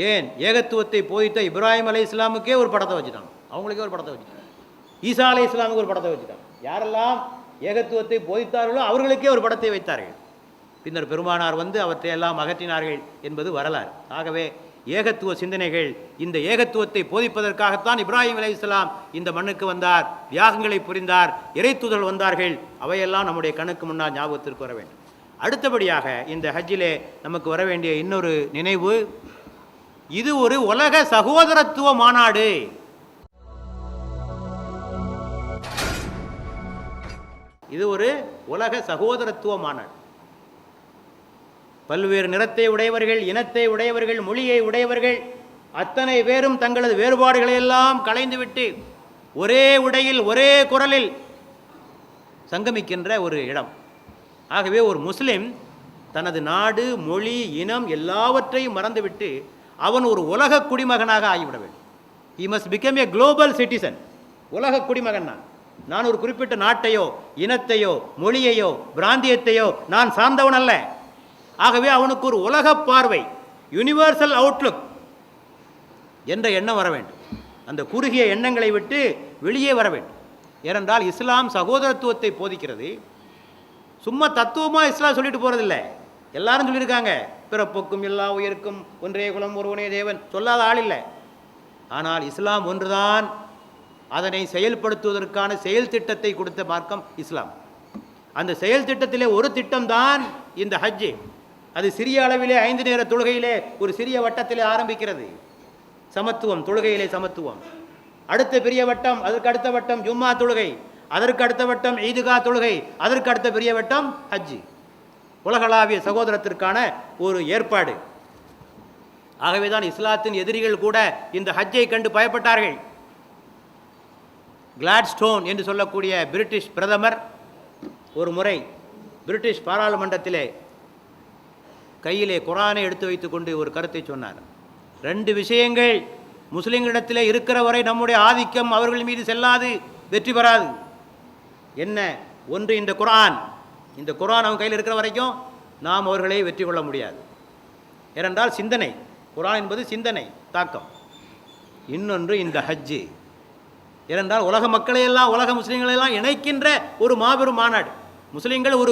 ஏன் ஏகத்துவத்தை போதித்த இப்ராஹிம் அலை இஸ்லாமுக்கே ஒரு படத்தை வச்சுட்டாங்க, அவங்களுக்கே ஒரு படத்தை வச்சுட்டாங்க. ஈசா அலை இஸ்லாமுக்கு ஒரு படத்தை வச்சுட்டாங்க. யாரெல்லாம் ஏகத்துவத்தை போதித்தார்களோ அவர்களுக்கே ஒரு படத்தை வைத்தார்கள். பின்னர் பெருமானார் வந்து அவற்றையெல்லாம் அகற்றினார்கள் என்பது வரலாறு. ஆகவே ஏகத்துவ சிந்தனைகள், இந்த ஏகத்துவத்தை போதிப்பதற்காகத்தான் இப்ராஹிம் அலை இஸ்லாம் இந்த மண்ணுக்கு வந்தார், தியாகங்களை புரிந்தார், இறைத்தூதர்கள் வந்தார்கள். அவையெல்லாம் நம்முடைய கண்ணுக்கு முன்னால் ஞாபகத்திற்கு வர வேண்டும். அடுத்தபடியாக இந்த ஹஜ்ஜிலே நமக்கு வர வேண்டிய இன்னொரு நினைவு, இது ஒரு உலக சகோதரத்துவ மாநாடு. இது ஒரு உலக சகோதரத்துவ மாநாடு. பல்வேறு நிறத்தை உடையவர்கள், இனத்தை உடையவர்கள், மொழியை உடையவர்கள் அத்தனை பேரும் தங்களது வேறுபாடுகளை எல்லாம் களைந்துவிட்டு ஒரே உடையில் ஒரே குரலில் சங்கமிக்கின்ற ஒரு இடம். ஆகவே ஒரு முஸ்லிம் தனது நாடு, மொழி, இனம் எல்லாவற்றையும் மறந்துவிட்டு அவன் ஒரு உலக குடிமகனாக ஆகிவிட வேண்டும். he must become a global citizen. உலக குடிமகன் நான் ஒரு குறிப்பிட்ட நாட்டையோ, இனத்தையோ, மொழியையோ, பிராந்தியத்தையோ நான் சார்ந்தவன் அல்ல. ஆகவே அவனுக்கு ஒரு உலக பார்வை, யூனிவர்சல் அவுட்லுக் என்ற எண்ணம் வர வேண்டும். அந்த குறுகிய எண்ணங்களை விட்டு வெளியே வர வேண்டும். ஏனென்றால் இஸ்லாம் சகோதரத்துவத்தை போதிக்கிறது. சும்மா தத்துவமாக இஸ்லாம் சொல்லிட்டு போகிறதில்லை. எல்லாரும் சொல்லியிருக்காங்க, பிறப்புக்கும் எல்லா உயிருக்கும் ஒன்றே குலம் ஒருவனே தேவன், சொல்லாத ஆள் இல்லை. ஆனால் இஸ்லாம் ஒன்றுதான் அதனை செயல்படுத்துவதற்கான செயல் திட்டத்தை கொடுத்த மார்க்கம் இஸ்லாம். அந்த செயல் திட்டத்திலே ஒரு திட்டம்தான் இந்த ஹஜ்ஜு. அது சிறிய அளவிலே 5 நேர தொழுகையிலே ஒரு சிறிய வட்டத்திலே ஆரம்பிக்கிறது. சமத்துவம், தொழுகையிலே சமத்துவம். அடுத்த பெரிய வட்டம், அதற்கு அடுத்த வட்டம் ஜும்மா தொழுகை, அதற்கு அடுத்த வட்டம் ஈதுகா தொழுகை, அதற்கு அடுத்த பெரிய வட்டம் ஹஜ்ஜு. உலகளாவிய சகோதரத்திற்கான ஒரு ஏற்பாடு. ஆகவேதான் இஸ்லாத்தின் எதிரிகள் கூட இந்த ஹஜ்ஜை கண்டு பயப்பட்டார்கள். கிளாட்ஸ்டோன் என்று சொல்லக்கூடிய பிரிட்டிஷ் பிரதமர் ஒரு முறை பிரிட்டிஷ் பாராளுமன்றத்திலே கையிலே குரானை எடுத்து வைத்துக்கொண்டு ஒரு கருத்தை சொன்னார். 2 விஷயங்கள் முஸ்லிம்களிடத்திலே இருக்கிற வரை நம்முடைய ஆதிக்கம் அவர்கள் மீது செல்லாது, வெற்றி பெறாது. என்ன? ஒன்று இந்த குரான். இந்த குரான் அவங்க கையில் இருக்கிற வரைக்கும் நாம் அவர்களை வெற்றி கொள்ள முடியாது. ஏனென்றால் சிந்தனை, குரான் என்பது சிந்தனை தாக்கம். இன்னொன்று இந்த ஹஜ்ஜு. ஏனென்றால் உலக மக்களையெல்லாம், உலக முஸ்லீம்களையெல்லாம் இணைக்கின்ற ஒரு மாபெரும் மாநாடு. முஸ்லீம்கள்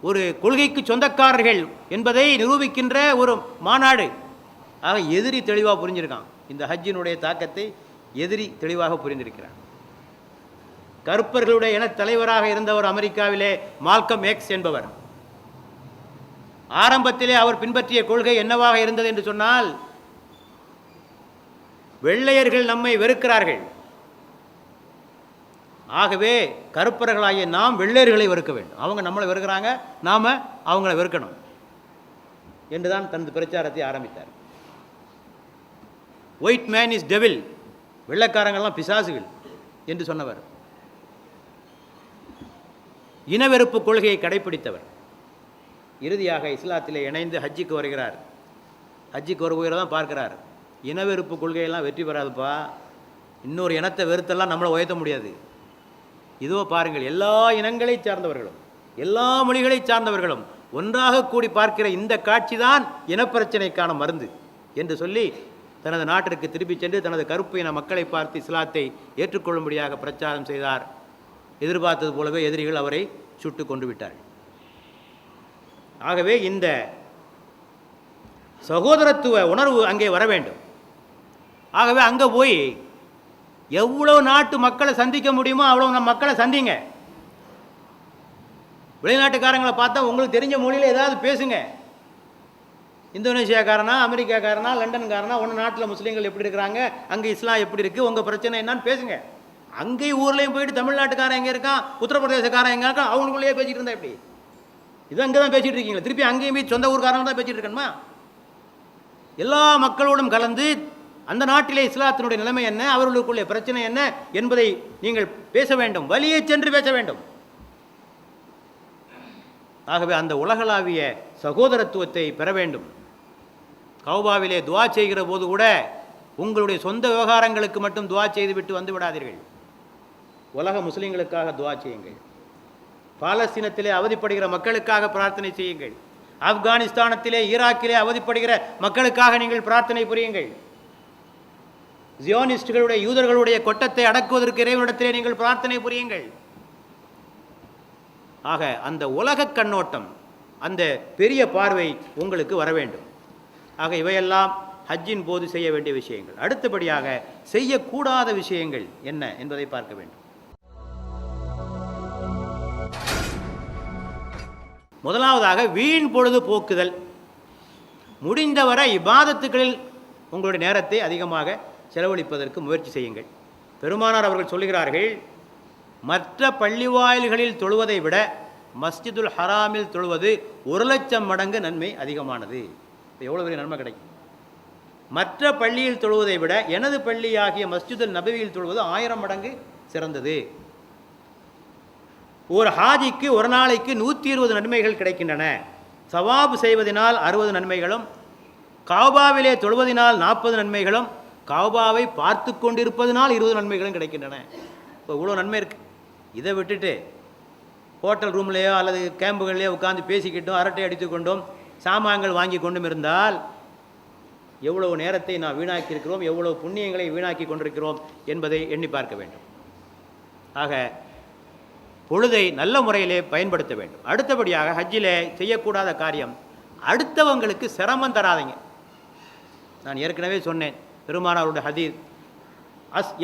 ஒரு கொள்கைக்கு சொந்தக்காரர்கள் என்பதை நிரூபிக்கின்ற ஒரு மாநாடு. ஆக எதிரி தெளிவாக புரிஞ்சிருக்கான். இந்த ஹஜ்ஜினுடைய தாக்கத்தை எதிரி தெளிவாக புரிந்திருக்கிறான். கருப்பர்களுடைய இன தலைவராக இருந்தவர் அமெரிக்காவிலே மால்கம் எக்ஸ் என்பவர். ஆரம்பத்திலே அவர் பின்பற்றிய கொள்கை என்னவாக இருந்தது என்று சொன்னால், வெள்ளையர்கள் நம்மை வெறுக்கிறார்கள், ஆகவே கருப்பர்களாகிய நாம் வெள்ளையர்களை வெறுக்க வேண்டும். அவங்க நம்மளை வெறுக்கிறாங்க, நாம் அவங்கள வெறுக்கணும் என்றுதான் தனது பிரச்சாரத்தை ஆரம்பித்தார். ஒயிட் மேன் இஸ் டெவில், வெள்ளைக்காரங்கள்லாம் பிசாசுகள் என்று சொன்னவர். இனவெறுப்பு கொள்கையை கடைப்பிடித்தவர். இறுதியாக இஸ்லாத்திலே இணைந்து ஹஜ்ஜுக்கு வருகிறார். ஹஜ்ஜுக்கு வருகிறத தான் பார்க்கிறார். இனவெறுப்பு கொள்கையெல்லாம் வெற்றி பெறாதுப்பா, இன்னொரு இனத்தை வெறுத்தெல்லாம் நம்மளை உயர்த்த முடியாது. இதோ பாருங்கள், எல்லா இனங்களை சார்ந்தவர்களும் எல்லா மொழிகளை சார்ந்தவர்களும் ஒன்றாக கூடி பார்க்கிற இந்த காட்சி தான் இனப்பிரச்சனைக்கான மருந்து என்று சொல்லி தனது நாட்டிற்கு திரும்பி சென்று தனது கருப்பு இன மக்களை பார்த்து இஸ்லாத்தை ஏற்றுக்கொள்ளும்படியாக பிரச்சாரம் செய்தார். எதிர்பார்த்தது போலவே எதிரிகள் அவரை சுட்டு கொண்டு விட்டார்கள். ஆகவே இந்த சகோதரத்துவ உணர்வு அங்கே வர வேண்டும். ஆகவே அங்கே போய் எவ்வளவு நாட்டு மக்களை சந்திக்க முடியுமோ அவ்வளோ நம்ம மக்களை சந்திங்க. வெளிநாட்டுக்காரங்களை பார்த்தா உங்களுக்கு தெரிஞ்ச மொழியில் ஏதாவது பேசுங்க. இந்தோனேஷியாக்காரனா, அமெரிக்காக்காரனா, லண்டன்காரனா, ஒன்று நாட்டில் முஸ்லீம்கள் எப்படி இருக்கிறாங்க, அங்கே இஸ்லாம் எப்படி இருக்குது, உங்கள் பிரச்சனை என்னன்னு பேசுங்க. அங்கேயும் ஊர்லேயும் போயிட்டு தமிழ்நாட்டுக்காரன் எங்கே இருக்கான், உத்தரப்பிரதேசக்காரன் எங்கே இருக்கான், அவங்களுக்குள்ளேயே பேசிகிட்டு இருந்தா எப்படி? இது அங்கே தான் பேசிகிட்டு இருக்கீங்களா? திருப்பி அங்கேயும் போய் சொந்த ஊர்காரங்க தான் பேசிகிட்டு இருக்கணுமா? எல்லா மக்களோடும் கலந்து அந்த நாட்டிலே இஸ்லாத்தினுடைய நிலைமை என்ன, அவர்களுக்குள்ளே பிரச்சனை என்ன என்பதை நீங்கள் பேச வேண்டும், வலியே சென்று பேச வேண்டும். ஆகவே அந்த உலகளாவிய சகோதரத்துவத்தை பெற வேண்டும். கௌபாவிலே துவா செய்கிற போது கூட உங்களுடைய சொந்த விவகாரங்களுக்கு மட்டும் துவா செய்துவிட்டு வந்து விடாதீர்கள். உலக முஸ்லீம்களுக்காக துவா செய்யுங்கள். பாலஸ்தீனத்திலே அவதிப்படுகிற மக்களுக்காக பிரார்த்தனை செய்யுங்கள். ஆப்கானிஸ்தானத்திலே, ஈராக்கிலே அவதிப்படுகிற மக்களுக்காக நீங்கள் பிரார்த்தனை புரியுங்கள். ஜியோனிஸ்டுகளுடைய, யூதர்களுடைய கொட்டத்தை அடக்குவதற்கு இறைவனிடத்திலே நீங்கள் பிரார்த்தனை புரியுங்கள். ஆக அந்த உலக கண்ணோட்டம், அந்த பெரிய பார்வை உங்களுக்கு வர வேண்டும். ஆக இவையெல்லாம் ஹஜ்ஜின் போது செய்ய வேண்டிய விஷயங்கள். அடுத்தபடியாக செய்யக்கூடாத விஷயங்கள் என்ன என்பதை பார்க்க வேண்டும். முதலாவதாக வீண் பொழுது போக்குதல். முடிந்தவரை இபாதத்துக்களில் உங்களுடைய நேரத்தை அதிகமாக செலவழிப்பதற்கு முயற்சி செய்யுங்கள். பெருமானார் அவர்கள் சொல்லுகிறார்கள், மற்ற பள்ளி வாயில்களில் தொழுவதை விட மஸ்ஜிதுல் ஹராமில் தொழுவது 1,00,000 மடங்கு நன்மை அதிகமானது. இப்போ எவ்வளோ பெரிய நன்மை கிடைக்கும். மற்ற பள்ளியில் தொழுவதை விட எனது பள்ளியாகிய மஸ்ஜிதுல் நபவியில் தொழுவது 1000 மடங்கு சிறந்தது. ஒரு ஹாஜிக்கு ஒரு நாளைக்கு 120 நன்மைகள் கிடைக்கின்றன. சவாபு செய்வதனால் 60 நன்மைகளும், காபாவிலே தொழுவதனால் 40 நன்மைகளும், காபாவை பார்த்து கொண்டிருப்பதனால் 20 நன்மைகளும் கிடைக்கின்றன. இப்போ இவ்வளோ நன்மை இருக்குது. இதை விட்டுட்டு ஹோட்டல் ரூம்லேயோ அல்லது கேம்புகள்லேயோ உட்காந்து பேசிக்கிட்டோம், அரட்டை அடித்து கொண்டோம், சாமான்கள் வாங்கி கொண்டும் இருந்தால் எவ்வளவு நேரத்தை நாம் வீணாக்கியிருக்கிறோம், எவ்வளவு புண்ணியங்களை வீணாக்கி கொண்டிருக்கிறோம் என்பதை எண்ணி பார்க்க வேண்டும். ஆக பொழுதை நல்ல முறையிலே பயன்படுத்த வேண்டும். அடுத்தபடியாக ஹஜ்ஜிலே செய்யக்கூடாத காரியம், அடுத்தவங்களுக்கு சிரமம் தராதீங்க. நான் ஏற்கனவே சொன்னேன், பெருமானாருடைய ஹதீஸ்,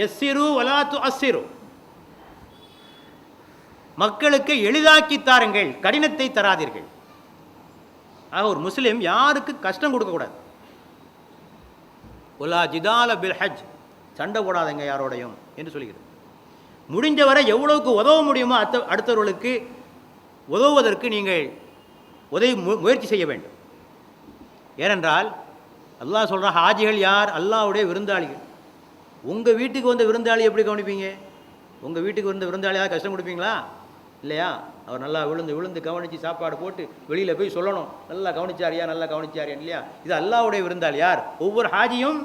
எஸ்ஸிரு வலாத்து அஸ்ஸிரு, மக்களுக்கு எளிதாக்கி தாருங்கள், கடினத்தை தராதீர்கள். ஆக ஒரு முஸ்லீம் யாருக்கு கஷ்டம் கொடுக்கக்கூடாது. ஒலா ஜிதால பில் ஹஜ், சண்டை போடாதீங்க யாரோடையும் என்று சொல்கிறது. முடிஞ்சவரை எவ்வளவுக்கு உதவ முடியுமோ அடுத்தவர்களுக்கு உதவுவதற்கு நீங்கள் முயற்சி செய்ய வேண்டும். ஏனென்றால் அல்லாஹ் சொல்கிற ஹாஜிகள் யார்? அல்லாஹ்வுடைய விருந்தாளிகள். உங்கள் வீட்டுக்கு வந்த விருந்தாளி எப்படி கவனிப்பீங்க? உங்கள் வீட்டுக்கு வந்த விருந்தாளியாக கஷ்டம் கொடுப்பீங்களா? இல்லையா? அவர் நல்லா விழுந்து கவனித்து சாப்பாடு போட்டு வெளியில் போய் சொல்லணும், நல்லா கவனிச்சாரியா, நல்லா கவனிச்சாரியா, இல்லையா? இது அல்லாஹ்வுடைய விருந்தாளி யார்? ஒவ்வொரு ஹாஜியும்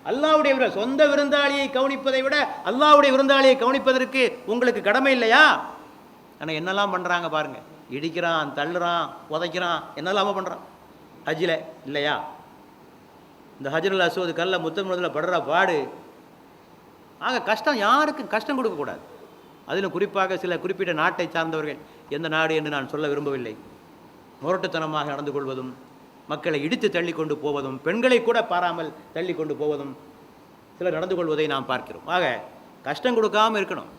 அல்லாஹ்வுடைய சொந்த விருந்தாளியை கவனிப்பதை விட அல்லாஹ்வுடைய விருந்தாளியை கவனிப்பதற்கு உங்களுக்கு கடமை இல்லையா? ஆனால் என்னெல்லாம் பண்ணுறாங்க பாருங்கள், இடிக்கிறான், தள்ளுறான், உதைக்கிறான், என்னெல்லாம பண்ணுறான் ஹஜ்ஜில், இல்லையா? இந்த ஹஜ்ருல் அஸ்வத் கல்ல முத்தமிழத்தில் படுற பாடு. ஆக கஷ்டம், யாருக்கும் கஷ்டம் கொடுக்கக்கூடாது. அதிலும் குறிப்பாக சில குறிப்பிட்ட நாட்டை சார்ந்தவர்கள், எந்த நாடு என்று நான் சொல்ல விரும்பவில்லை, முரட்டுத்தனமாக நடந்து கொள்வதும், மக்களை இடித்து தள்ளி கொண்டு போவதும், பெண்களை கூட பாராமல் தள்ளி கொண்டு போவதும் சிலர் நடந்து கொள்வதை நாம் பார்க்கிறோம். ஆக கஷ்டம் கொடுக்காமல் இருக்கணும்.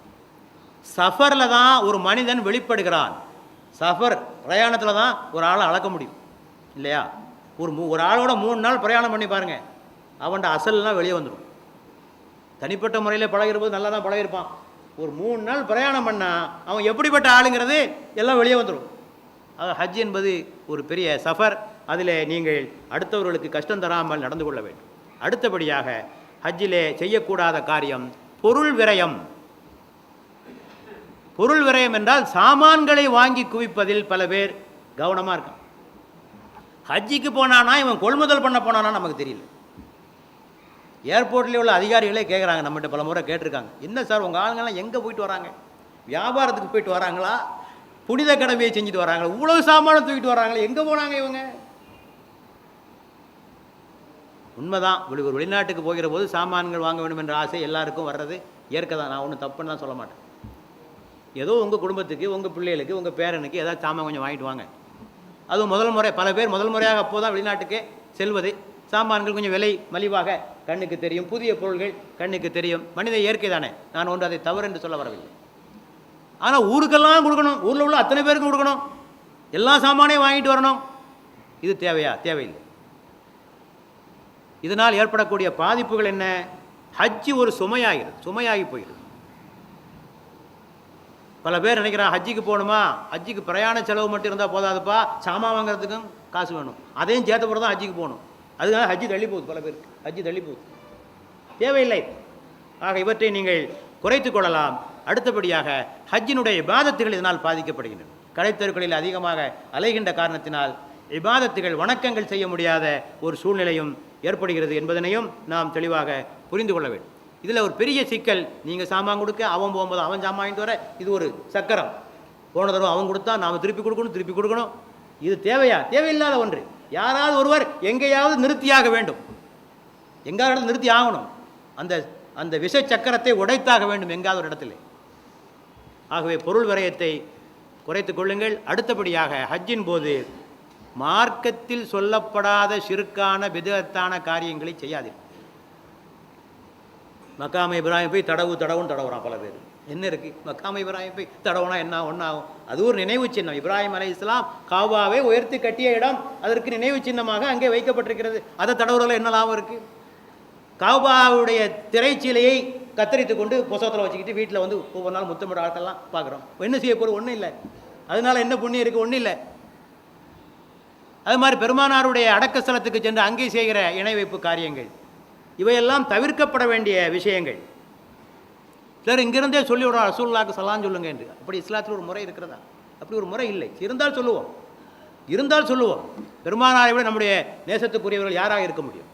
சஃபரில் தான் ஒரு மனிதன் வெளிப்படுகிறான். சஃபர் பிரயாணத்தில் தான் ஒரு ஆளை அளக்க முடியும், இல்லையா? ஒரு ஆளோட 3 நாள் பிரயாணம் பண்ணி பாருங்கள், அவன்கிட்ட அசல்லாம் வெளியே வந்துடும். தனிப்பட்ட முறையில் பழகிற நல்லா தான் பழகிருப்பான். ஒரு 3 நாள் பிரயாணம் பண்ணால் அவன் எப்படிப்பட்ட ஆளுங்கிறது எல்லாம் வெளியே வந்துடும். ஆக ஹஜ் என்பது ஒரு பெரிய சஃபர். அதில் நீங்கள் அடுத்தவர்களுக்கு கஷ்டம் தராமல் நடந்து கொள்ள வேண்டும். அடுத்தபடியாக ஹஜ்ஜிலே செய்யக்கூடாத காரியம் பொருள் விரயம். பொருள் விரயம் என்றால் சாமான்களை வாங்கி குவிப்பதில் பல பேர் கவனமாக இருக்கான். ஹஜ்ஜிக்கு போனானா இவன் கொள்முதல் பண்ண போனானா நமக்கு தெரியல. ஏர்போர்ட்டில் உள்ள அதிகாரிகளே கேட்குறாங்க, நம்மகிட்ட பல முறை கேட்டிருக்காங்க, என்ன சார் உங்கள் ஆளுங்கள்லாம் எங்கே போயிட்டு வராங்க? வியாபாரத்துக்கு போயிட்டு வராங்களா, புனித கடமையை செஞ்சுட்டு வராங்களா, இவ்வளோ சாமானை தூக்கிட்டு வராங்களா, எங்கே போனாங்க இவங்க? உண்மைதான், ஒரு வெளிநாட்டுக்கு போகிற போது சாமான்கள் வாங்க வேண்டும் என்ற ஆசை எல்லாருக்கும் வர்றது இயற்கை தான். நான் ஒன்றும் தப்புன்னு தான் சொல்ல மாட்டேன். ஏதோ உங்கள் குடும்பத்துக்கு, உங்கள் பிள்ளைகளுக்கு, உங்கள் பேரனுக்கு ஏதாவது சாமான் கொஞ்சம் வாங்கிட்டு வாங்க. அதுவும் முதல் முறை, பல பேர் முதல் முறையாக அப்போ தான் வெளிநாட்டுக்கு செல்வது. சாமான்கள் கொஞ்சம் விலை மலிவாக கண்ணுக்கு தெரியும், புதிய பொருள்கள் கண்ணுக்கு தெரியும். மனித இயற்கை தானே, நான் ஒன்று அதை தவறு என்று சொல்ல வரவில்லை. ஆனால் ஊருக்கெல்லாம் கொடுக்கணும், ஊரில் உள்ள அத்தனை பேருக்கும் கொடுக்கணும், எல்லா சாமானையும் வாங்கிட்டு வரணும், இது தேவையா? தேவையில்லை. இதனால் ஏற்படக்கூடிய பாதிப்புகள் என்ன? ஹஜ்ஜி ஒரு சுமையாகி போயிடுது. பல பேர் நினைக்கிறான், ஹஜ்ஜிக்கு போகணுமா, ஹஜ்ஜிக்கு பிரயாண செலவு மட்டும் இருந்தால் போதாதுப்பா, சாமான் வாங்குறதுக்கும் காசு வேணும், அதையும் சேர்த்த பிறகு தான் ஹஜ்ஜிக்கு போகணும். அதுக்காக ஹஜ்ஜி தள்ளி போகுது, பல பேருக்கு ஹஜ்ஜி தள்ளி போகுது. தேவையில்லை. ஆக இவற்றை நீங்கள் குறைத்து கொள்ளலாம். அடுத்தபடியாக ஹஜ்ஜினுடைய இபாதத்துகள் இதனால் பாதிக்கப்படுகின்றன. கடைத்தெருக்களில் அதிகமாக அலைகின்ற காரணத்தினால் இபாதத்துகள், வணக்கங்கள் செய்ய முடியாத ஒரு சூழ்நிலையும் ஏற்படுகிறது என்பதனையும் நாம் தெளிவாக புரிந்து கொள்ள வேண்டும். இதில் ஒரு பெரிய சிக்கல், நீங்கள் சாமான் கொடுக்க, அவன் போகும்போது அவன் சாமான் வாங்கிட்டு வர, இது ஒரு சக்கரம். போன தடவை அவன் கொடுத்தா நாம் திருப்பி கொடுக்கணும். இது தேவையா? தேவையில்லாத ஒன்று. யாராவது ஒருவர் எங்கேயாவது நிறுத்தியாக வேண்டும், எங்காவது நிறுத்தி ஆகணும். அந்த அந்த விஷ சக்கரத்தை உடைத்தாக வேண்டும் எங்காவது ஒரு இடத்துல. ஆகவே பொருள் விரயத்தை குறைத்துக் கொள்ளுங்கள். அடுத்தபடியாக ஹஜ்ஜின் போது மார்க்கத்தில் சொல்லப்படாத ஷிர்கான பிதஅத்தான காரியங்களை செய்யாதீர்கள். மக்காம இப்ராஹிம் போய் தடவுன்னு தடவுறான் பல பேர். என்ன இருக்குது? மக்காம இப்ராஹிம் போய் தடவுனா என்ன ஒன்றாகும்? அது ஒரு நினைவு சின்னம். இப்ராஹிம் அலைஹிஸ்ஸலாம் காபாவை உயர்த்தி கட்டிய இடம், அதற்கு நினைவு சின்னமாக அங்கே வைக்கப்பட்டிருக்கிறது. அதை தடவுறதுல என்ன லாபம் இருக்குது? காபாவுடைய திரைச்சீலையை கத்தரித்து கொண்டு புசத்தில் வச்சுக்கிட்டு வீட்டில் வந்து ஒவ்வொரு நாள் முத்தமிட ஆட்கள்லாம் பார்க்குறோம். என்ன செய்ய போகிற? ஒன்றும் இல்லை. அதனால் என்ன புண்ணியம் இருக்குது? ஒன்றும் இல்லை. அது மாதிரி பெருமானாருடைய அடக்க ஸ்தலத்துக்கு சென்று அங்கே செய்கிற இணை வைப்பு காரியங்கள், இவையெல்லாம் தவிர்க்கப்பட வேண்டிய விஷயங்கள். சிலர் இங்கிருந்தே சொல்லிவிடுறோம், ரசூலுல்லாஹ்க்கு சலாம் சொல்லுங்க என்று. அப்படி இஸ்லாத்தில் ஒரு முறை இருக்கிறதா? அப்படி ஒரு முறை இல்லை. இருந்தால் சொல்லுவோம். பெருமானாரை விட நம்முடைய நேசத்துக்குரியவர்கள் யாராக இருக்க முடியும்?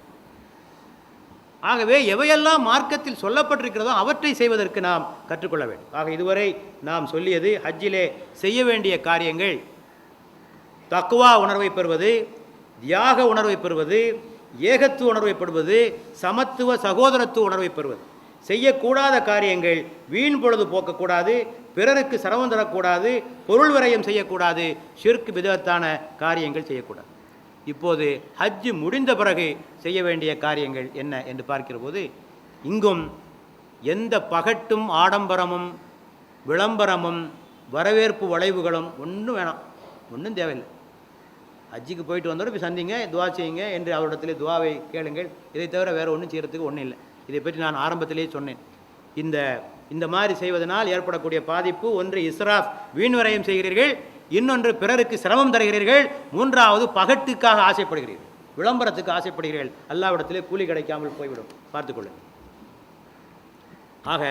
ஆகவே எவையெல்லாம் மார்க்கத்தில் சொல்லப்பட்டிருக்கிறதோ அவற்றை செய்வதற்கு நாம் கற்றுக்கொள்ள வேண்டும். ஆக இதுவரை நாம் சொல்லியது ஹஜ்ஜிலே செய்ய வேண்டிய காரியங்கள்: தக்வா உணர்வை பெறுவது, தியாக உணர்வை பெறுவது, ஏகத்துவ உணர்வை பெறுவது, சமத்துவ சகோதரத்துவ உணர்வை பெறுவது. செய்யக்கூடாத காரியங்கள்: வீண் பொழுது போக்கக்கூடாது, பிறருக்கு சிரமம் தரக்கூடாது, பொருள் விரயம் செய்யக்கூடாது, ஷிர்க் பிதஅத்தான காரியங்கள் செய்யக்கூடாது. இப்போது ஹஜ்ஜு முடிந்த பிறகு செய்ய வேண்டிய காரியங்கள் என்ன என்று பார்க்கிற போது, இங்கும் எந்த பகட்டும் ஆடம்பரமும் விளம்பரமும் வரவேற்பு வளைவுகளும் ஒன்றும் வேணாம், ஒன்றும் தேவையில்லை. ஹஜ்ஜுக்கு போயிட்டு வந்தோட இப்போ சந்திங்க, துவா செய்யுங்க என்று அவரிடத்தில் துவாவை கேளுங்கள். இதை தவிர வேறு ஒன்றும் செய்கிறதுக்கு ஒன்றும் இல்லை. இதை பற்றி நான் ஆரம்பத்திலே சொன்னேன். இந்த மாதிரி செய்வதனால் ஏற்படக்கூடிய பாதிப்பு: ஒன்று இஸ்ராஃப், வீண் விரயம் செய்கிறீர்கள்; இன்னொன்று பிறருக்கு சிரமம் தருகிறீர்கள்; மூன்றாவது பகட்டுக்காக ஆசைப்படுகிறீர்கள், விளம்பரத்துக்கு ஆசைப்படுகிறீர்கள். அல்லாஹ்விடத்திலே கூலி கிடைக்காமல் போய்விடும், பார்த்துக்கொள்ளுங்கள். ஆக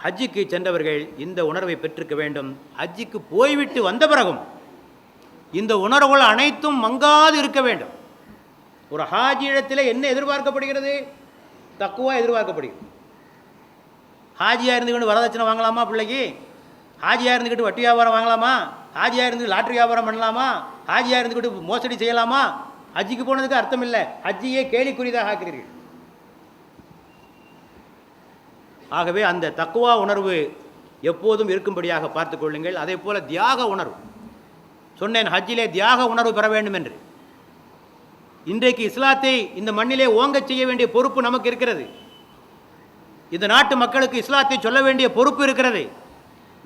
ஹஜ்ஜுக்கு சென்றவர்கள் இந்த உணர்வை பெற்றிருக்க வேண்டும். ஹஜ்ஜுக்கு போய்விட்டு வந்த பிறகும் இந்த உணர்வுகள் அனைத்தும் மங்காது இருக்க வேண்டும். ஒரு ஹாஜியிடத்தில் என்ன எதிர்பார்க்கப்படுகிறது? தக்குவா எதிர்பார்க்கப்படுகிறது. ஹாஜியாக இருந்துக்கிட்டு வரதட்சணை வாங்கலாமா பிள்ளைக்கு? ஹாஜியாக இருந்துக்கிட்டு வட்டி வியாபாரம் வாங்கலாமா? ஹாஜியாக இருந்து லாட்ரி வியாபாரம் பண்ணலாமா? ஹாஜியாக இருந்துக்கிட்டு மோசடி செய்யலாமா? ஹஜ்ஜிக்கு போனதுக்கு அர்த்தம் இல்லை. ஹஜ்ஜியே கேலிக்குரியதாக ஆக்கிறீர்கள். ஆகவே அந்த தக்குவா உணர்வு எப்போதும் இருக்கும்படியாக பார்த்துக் கொள்ளுங்கள். அதே போல தியாக உணர்வு, சொன்னேன் ஹஜ்ஜிலே தியாக உணர்வு பெற வேண்டும் என்று. இன்றைக்கு இஸ்லாத்தை இந்த மண்ணிலே ஓங்கச் செய்ய வேண்டிய பொறுப்பு நமக்கு இருக்கிறது. இந்த நாட்டு மக்களுக்கு இஸ்லாத்தை சொல்ல வேண்டிய பொறுப்பு இருக்கிறது.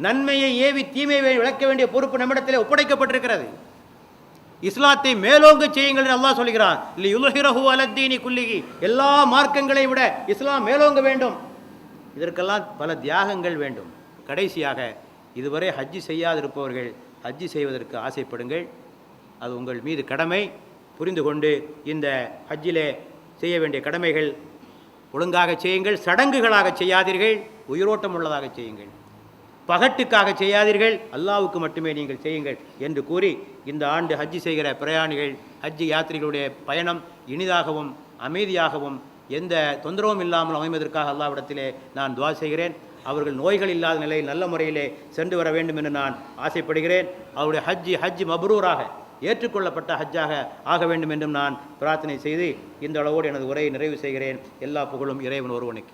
நன்மையை ஏவி தீமையை விளக்க வேண்டிய பொறுப்பு நம்மிடத்திலே ஒப்படைக்கப்பட்டிருக்கிறது. இஸ்லாத்தை மேலோங்க செய்யுங்கள் என்று அல்லாஹ் சொல்கிறான். லியுல்ஹிரஹு அலத்தீனி குல்லிஹி, எல்லா மார்க்கங்களை விட இஸ்லாம் மேலோங்க வேண்டும். இதற்கெல்லாம் பல தியாகங்கள் வேண்டும். கடைசியாக, இதுவரை ஹஜ்ஜி செய்யாதிருப்பவர்கள் ஹஜ்ஜி செய்வதற்கு ஆசைப்படுங்கள். அது உங்கள் மீது கடமை. புரிந்து கொண்டு இந்த ஹஜ்ஜிலே செய்ய வேண்டிய கடமைகள் ஒழுங்காக செய்யுங்கள். சடங்குகளாக செய்யாதீர்கள், உயிரோட்டம் உள்ளதாக செய்யுங்கள். பகட்டுக்காக செய்யாதீர்கள், அல்லாஹ்வுக்கு மட்டுமே நீங்கள் செய்யுங்கள் என்று கூறி, இந்த ஆண்டு ஹஜ்ஜி செய்கிற பிரயாணிகள், ஹஜ்ஜி யாத்திரிகளுடைய பயணம் இனிதாகவும் அமைதியாகவும் எந்த தொந்தரவும் இல்லாமல் அமைவதற்காக அல்லாஹ்விடத்திலே நான் துஆ செய்கிறேன். அவர்கள் நோய்கள் இல்லாத நிலையில் நல்ல முறையிலே சென்று வர வேண்டும் என்று நான் ஆசைப்படுகிறேன். அவருடைய ஹஜ்ஜி மப்ரூராக ஏற்றுக்கொள்ளப்பட்ட ஹஜ்ஜாக ஆக வேண்டும் என்றும் நான் பிரார்த்தனை செய்து இந்த அளவோடு எனது உரையை நிறைவு செய்கிறேன். எல்லா புகழும் இறைவன் ஒருவனுக்கு.